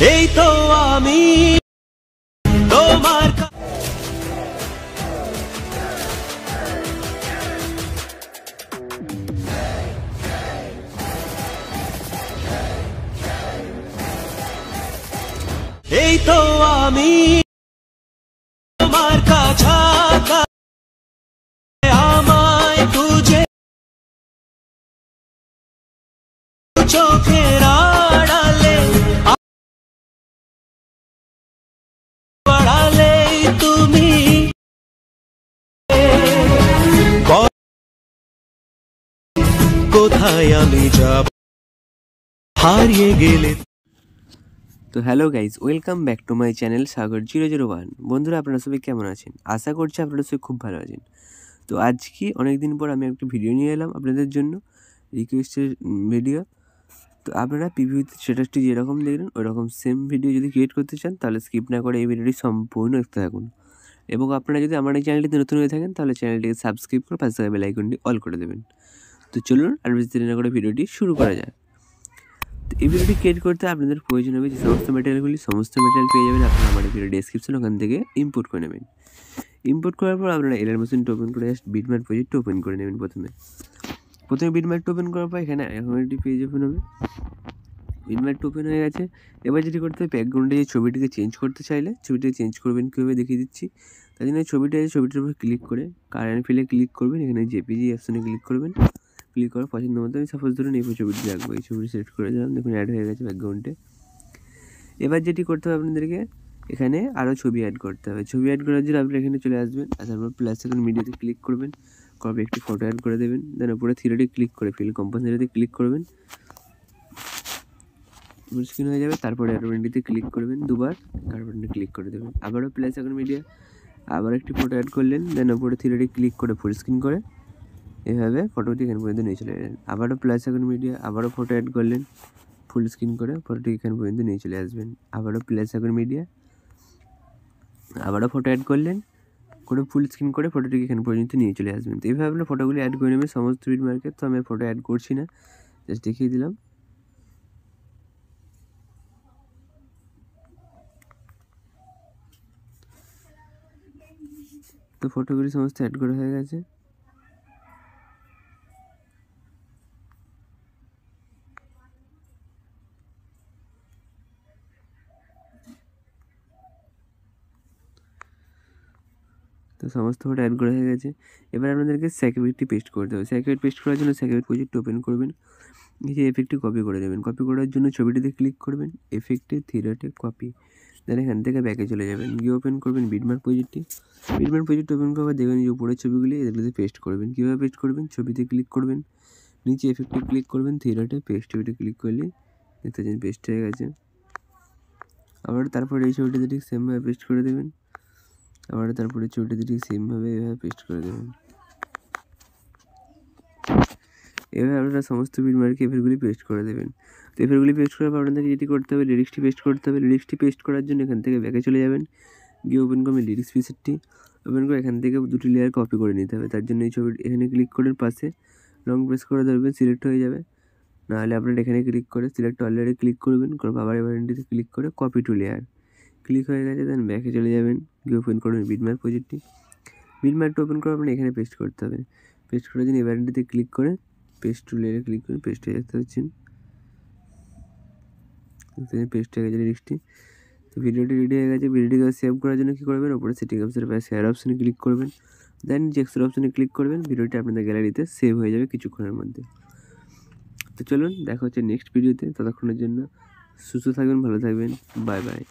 এই তো আমি তোমার এই তো আমি তোমার কাছাকাছি আমায় তুঝে চোখের আড়ালে বাড়ালে তুমি কোথায় আমি যাব হারিয়ে গেলে। তো hello guys, welcome back to my channel Sagar 001। বন্ধুরা, আপনারা সবাই কেমন আছেন? আশা করছি আপনারা সবাই খুব ভালো আছেন। তো আজকে অনেক দিন পর আমি একটা ভিডিও নিয়ে এলাম আপনাদের জন্য, রিকোয়েস্টের ভিডিও। তো আপনারা প্রিভিউতে স্ট্যাটাসটি যেরকম দেখলেন ওইরকম সেম ভিডিও যদি ক্রিয়েট করতে চান তাহলে স্কিপ না করে এই ভিডিওটি সম্পূর্ণ দেখতে থাকুন। এবং আপনারা যদি আমার এই চ্যানেলটিতে নতুন হয়ে থাকেন তাহলে চ্যানেলটিকে সাবস্ক্রাইব করে পাশে থাকা বেল আইকনটি অল করে দেবেন। তো চলুন আর বেশি দেরি না করে ভিডিওটি শুরু করা যায়। তো এই ভিডিওটি ক্রিয়েট করতে আপনাদের প্রয়োজন হবে যে সমস্ত ম্যাটেরিয়াল পেয়ে যাবেন আপনারা আমার এই ভিডিও ডেসক্রিপশন, ওখান থেকে ইম্পোর্ট করে নেবেন। ইম্পোর্ট করার পর আপনারা এলার মেশিনটা ওপেন করে জাস্ট বিটম্যাপ প্রজেক্ট ওপেন করে নেবেন। প্রথমে বিটম্যাপটা ওপেন করার পর এখানে এখন একটি পেজ ওপেন হবে। বিটম্যাপটা ওপেন হয়ে গেছে। এবার যেটি করতে হবে, ব্যাকগ্রাউন্ডে যে ছবিটিকে চেঞ্জ করতে চাইলে ছবিটিকে চেঞ্জ করবেন কীভাবে দেখিয়ে দিচ্ছি। তার জন্য ছবিটার উপর ক্লিক করে কারেন্ট ফিলে ক্লিক করবেন, এখানে জেপিজি অপশনে ক্লিক করবেন। ক্লিক করার পছন্দ মতো আমি সাপোজ ধরুন এই ছবিটি রাখবো, এই ছবিটি সিলেক্ট করে দিলাম, দেখুন অ্যাড হয়ে গেছে ব্যাকগ্রাউন্ডে। এবার যেটি করতে হবে আপনাদেরকে এখানে আরও ছবি অ্যাড করতে হবে। ছবি অ্যাড করার জন্য আপনি এখানে চলে আসবেন, আসার পর প্লাস সেকেন্ড মিডিয়াতে ক্লিক করবেন, করার একটি ফটো অ্যাড করে দেবেন। দেন উপরে থ্রিডি ক্লিক করে ফিল কম্পোজিশনে ক্লিক করবেন, ফুল স্ক্রিন হয়ে যাবে। তারপরে অ্যাডোবিতে ক্লিক করবেন দুবার, তারপরে ক্লিক করে দেবেন। আবারও প্লাস সেকেন্ড মিডিয়া, আবার একটি ফটো অ্যাড করলেন, দেন উপরে থ্রিডি ক্লিক করে ফুল স্ক্রিন করে এভাবে ফটোটি এখানে পর্যন্ত নিয়ে চলে যাবেন। আবারও প্লাস সেকেন্ড মিডিয়া, আবারও ফটো অ্যাড করলেন, ফুল স্ক্রিন করে ফটোটি এখানে পর্যন্ত নিয়ে চলে আসবেন। আবারও প্লাস সেকেন্ড মিডিয়া, আবারও ফটো অ্যাড করলেন, করে ফুল স্ক্রিন করে ফটোটিকে এখানে পর্যন্ত নিয়ে চলে আসবেন। তো এইভাবে আপনার ফটোগুলি অ্যাড করে নেবেন সমস্ত বিটম্যাপে। তো আমি ফটো অ্যাড করছি না, জাস্ট দেখিয়ে দিলাম। তো ফটোগুলি সমস্ত অ্যাড করা হয়ে গেছে। তো সমস্ত ফটো অ্যাড করা হয়ে গেছে। এবার আপনাদেরকে স্যাকিউরিটি পেস্ট করতে হবে। স্যাকিউরিটি পেস্ট করার জন্য স্যাকিউরিটি প্রজেক্ট ওপেন করবেন, এই যে এফেক্টটি কপি করে দেবেন। কপি করার জন্য ছবিটিতে ক্লিক করবেন, এফেক্টে থ্রিডটে কপি, দেন এখান থেকে ব্যাকে চলে যাবেন, গিয়ে ওপেন করবেন বিটম্যাপ প্রজেক্টটি। বিটম্যাপ প্রজেক্ট ওপেন করার দেখবেন যে উপরের ছবিগুলি এগুলোতে পেস্ট করবেন। কীভাবে পেস্ট করবেন, ছবিতে ক্লিক করবেন, নিচে এফেক্টে ক্লিক করবেন, থ্রিডটে পেস্ট ছবিতে ক্লিক করলে দেখতে পাচ্ছেন পেস্ট হয়ে গেছে। আবার তারপরে এই ছবিটিতে ঠিক সেমভাবে পেস্ট করে দেবেন। আবার তারপরে ছবিটিতে ঠিক সেমভাবে এভাবে পেস্ট করে দেবেন। এভাবে আপনারা সমস্ত বিটম্যাপে এফেক্টগুলি পেস্ট করে দেবেন। তো এফেক্টগুলি পেস্ট করার পর আপনাদেরকে যেটি করতে হবে, লিরিক্সটি পেস্ট করতে হবে। লিরিক্সটি পেস্ট করার জন্য এখান থেকে ব্যাকে চলে যাবেন, গিয়ে ওপেন করবেন লিরিক্স পিসেটটি, ওপেন করে এখান থেকে দুটি লেয়ার কপি করে নিতে হবে। তার জন্য এই ছবি এখানে ক্লিক করেন, পাশে লং প্রেস করে ধরবেন, সিলেক্ট হয়ে যাবে। নাহলে আপনারা এখানে ক্লিক করে সিলেক্ট অল লেয়ারে ক্লিক করবেন, করে আবার এবারটিতে ক্লিক করে কপি টু লেয়ার, ক্লিক হয়ে গেছে। দেন ব্যাকে চলে যাবেন, গিয়ে ওপেন করবেন বিটম্যাপ প্রজেক্টটি। বিটম্যাপটা ওপেন করে আপনার এখানে পেস্ট করতে হবে। পেস্ট করার জন্য এবারটিতে ক্লিক করে পেস্ট টু লেয়ারে ক্লিক করে পেস্ট হয়ে যেতে হচ্ছেন, পেস্ট হয়ে গেছে লিরিক্সটি। তো ভিডিওটি রেডি হয়ে গেছে। ভিডিওটিকে সেভ করার জন্য কী করবেন, ওপরে সেটিং অপশনের পাশে শেয়ার অপশনে ক্লিক করবেন, দেন জেক্সের অপশনে ক্লিক করবেন। ভিডিওটি আপনাদের গ্যালারিতে সেভ হয়ে যাবে কিছুক্ষণের মধ্যে। তো চলুন দেখা হচ্ছে নেক্সট ভিডিওতে। ততক্ষণের জন্য সুস্থ থাকবেন, ভালো থাকবেন, বাই বাই।